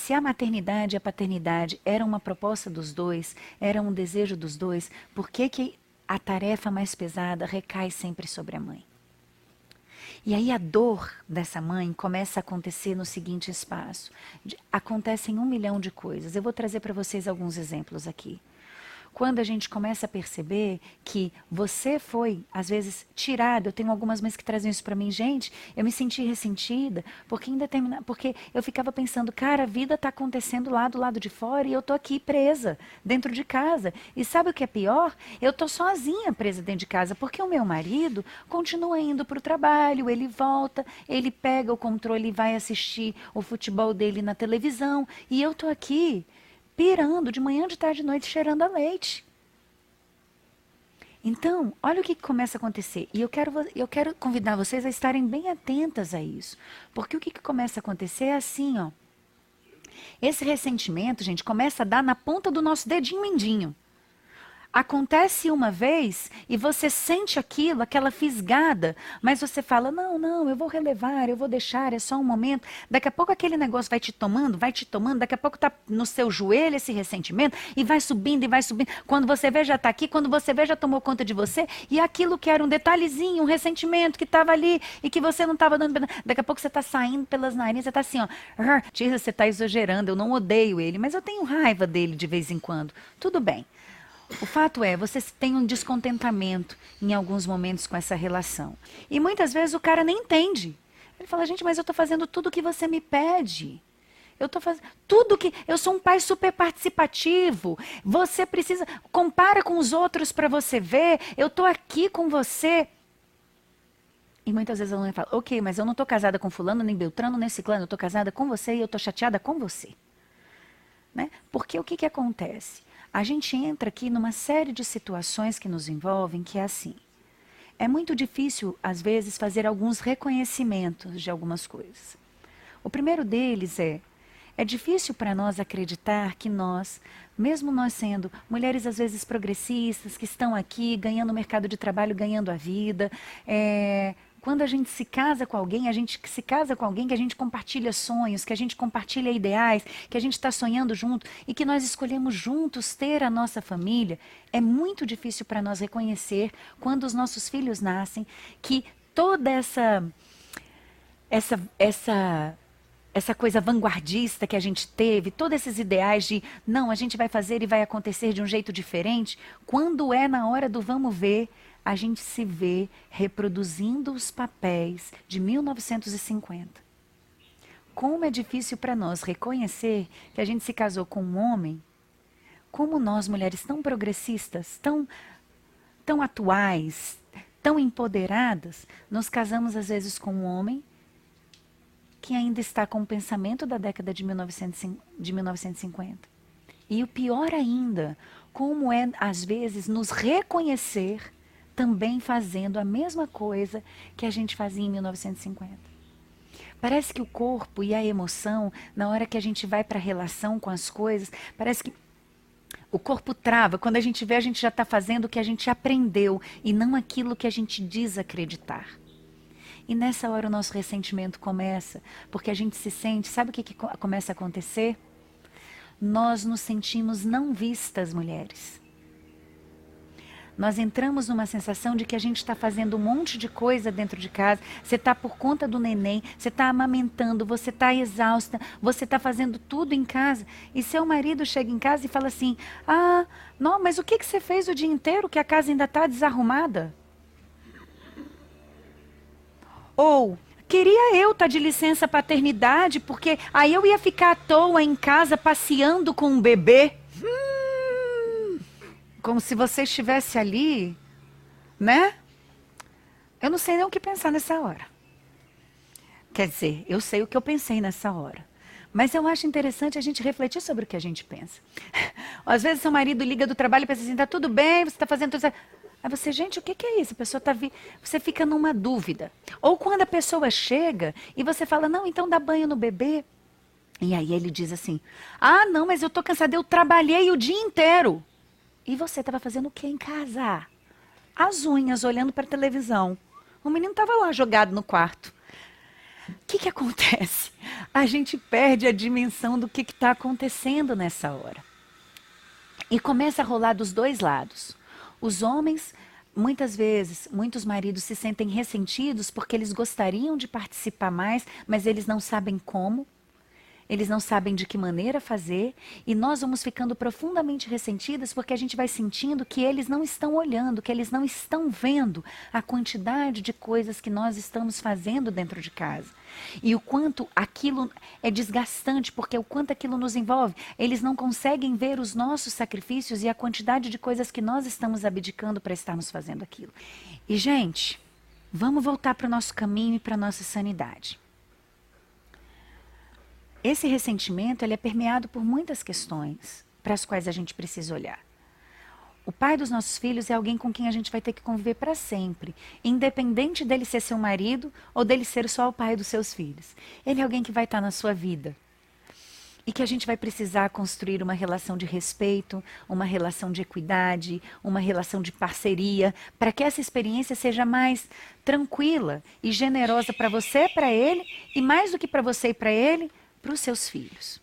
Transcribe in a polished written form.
se a maternidade e a paternidade era uma proposta dos dois, era um desejo dos dois, por que que a tarefa mais pesada recai sempre sobre a mãe? E aí a dor dessa mãe começa a acontecer no seguinte espaço. Acontecem 1 milhão de coisas. Eu vou trazer para vocês alguns exemplos aqui. Quando a gente começa a perceber que você foi, às vezes, tirado, eu tenho algumas mães que trazem isso para mim, gente, eu me senti ressentida, porque eu ficava pensando, cara, a vida está acontecendo lá do lado de fora e eu tô aqui presa, dentro de casa. E sabe o que é pior? Eu tô sozinha presa dentro de casa, porque o meu marido continua indo para o trabalho, ele volta, ele pega o controle e vai assistir o futebol dele na televisão, e eu tô aqui pirando de manhã, de tarde, de noite, cheirando a leite. Então, olha o que começa a acontecer. E eu quero convidar vocês a estarem bem atentas a isso. Porque o que começa a acontecer é assim, ó. Esse ressentimento, gente, começa a dar na ponta do nosso dedinho mindinho. Acontece uma vez e você sente aquilo, aquela fisgada, mas você fala, não, eu vou relevar, eu vou deixar, é só um momento. Daqui a pouco aquele negócio vai te tomando, daqui a pouco tá no seu joelho esse ressentimento e vai subindo e vai subindo. Quando você vê já tá aqui, quando você vê já tomou conta de você e aquilo que era um detalhezinho, um ressentimento que estava ali e que você não estava dando, daqui a pouco você tá saindo pelas narinas, você tá assim, ó, Tia, você tá exagerando, eu não odeio ele, mas eu tenho raiva dele de vez em quando. Tudo bem. O fato é, você tem um descontentamento em alguns momentos com essa relação. E muitas vezes o cara nem entende. Ele fala, gente, mas eu estou fazendo tudo o que você me pede. Eu estou fazendo tudo que... Eu sou um pai super participativo. Você precisa... Compara com os outros para você ver. Eu estou aqui com você. E muitas vezes a mãe fala, ok, mas eu não estou casada com fulano, nem Beltrano, nem Ciclano. Eu estou casada com você e eu estou chateada com você. Né? Porque o que acontece? A gente entra aqui numa série de situações que nos envolvem, que é assim. É muito difícil, às vezes, fazer alguns reconhecimentos de algumas coisas. O primeiro deles é difícil para nós acreditar que nós, mesmo nós sendo mulheres às vezes progressistas, que estão aqui ganhando o mercado de trabalho, ganhando a vida, quando a gente se casa com alguém, que a gente compartilha sonhos, que a gente compartilha ideais, que a gente está sonhando junto e que nós escolhemos juntos ter a nossa família, é muito difícil para nós reconhecer, quando os nossos filhos nascem, que toda essa coisa vanguardista que a gente teve, todos esses ideais de, não, a gente vai fazer e vai acontecer de um jeito diferente, quando é na hora do vamos ver, a gente se vê reproduzindo os papéis de 1950. Como é difícil para nós reconhecer que a gente se casou com um homem, como nós, mulheres tão progressistas, tão atuais, tão empoderadas, nos casamos às vezes com um homem que ainda está com o pensamento da década de 1950. E o pior ainda, como é, às vezes, nos reconhecer também fazendo a mesma coisa que a gente fazia em 1950. Parece que o corpo e a emoção, na hora que a gente vai para a relação com as coisas, parece que o corpo trava. Quando a gente vê, a gente já está fazendo o que a gente aprendeu e não aquilo que a gente diz acreditar. E nessa hora o nosso ressentimento começa, porque a gente se sente, sabe o que começa a acontecer? Nós nos sentimos não vistas, mulheres. Nós entramos numa sensação de que a gente está fazendo um monte de coisa dentro de casa, você está por conta do neném, você está amamentando, você está exausta, você está fazendo tudo em casa, e seu marido chega em casa e fala assim, não, mas o que você fez o dia inteiro que a casa ainda está desarrumada? Ou, queria eu estar de licença paternidade, porque aí eu ia ficar à toa em casa passeando com um bebê. Como se você estivesse ali, né? Eu não sei nem o que pensar nessa hora. Quer dizer, eu sei o que eu pensei nessa hora. Mas eu acho interessante a gente refletir sobre o que a gente pensa. Às vezes seu marido liga do trabalho e pensa assim, tá tudo bem, você está fazendo tudo certo. Aí você, gente, o que é isso? A pessoa você fica numa dúvida. Ou quando a pessoa chega e você fala, não, então dá banho no bebê. E aí ele diz assim, não, mas eu tô cansada, eu trabalhei o dia inteiro. E você estava fazendo o que em casa? As unhas, olhando para a televisão. O menino estava lá jogado no quarto. que acontece? A gente perde a dimensão do que está acontecendo nessa hora. E começa a rolar dos dois lados. Os homens, muitas vezes, muitos maridos se sentem ressentidos porque eles gostariam de participar mais, mas eles não sabem como. Eles não sabem de que maneira fazer, e nós vamos ficando profundamente ressentidas porque a gente vai sentindo que eles não estão olhando, que eles não estão vendo a quantidade de coisas que nós estamos fazendo dentro de casa. E o quanto aquilo é desgastante, porque o quanto aquilo nos envolve. Eles não conseguem ver os nossos sacrifícios e a quantidade de coisas que nós estamos abdicando para estarmos fazendo aquilo. E, gente, vamos voltar para o nosso caminho e para a nossa sanidade. Esse ressentimento ele é permeado por muitas questões para as quais a gente precisa olhar. O pai dos nossos filhos é alguém com quem a gente vai ter que conviver para sempre, independente dele ser seu marido ou dele ser só o pai dos seus filhos. Ele é alguém que vai estar na sua vida. E que a gente vai precisar construir uma relação de respeito, uma relação de equidade, uma relação de parceria, para que essa experiência seja mais tranquila e generosa para você, para ele, e mais do que para você e para ele, para os seus filhos.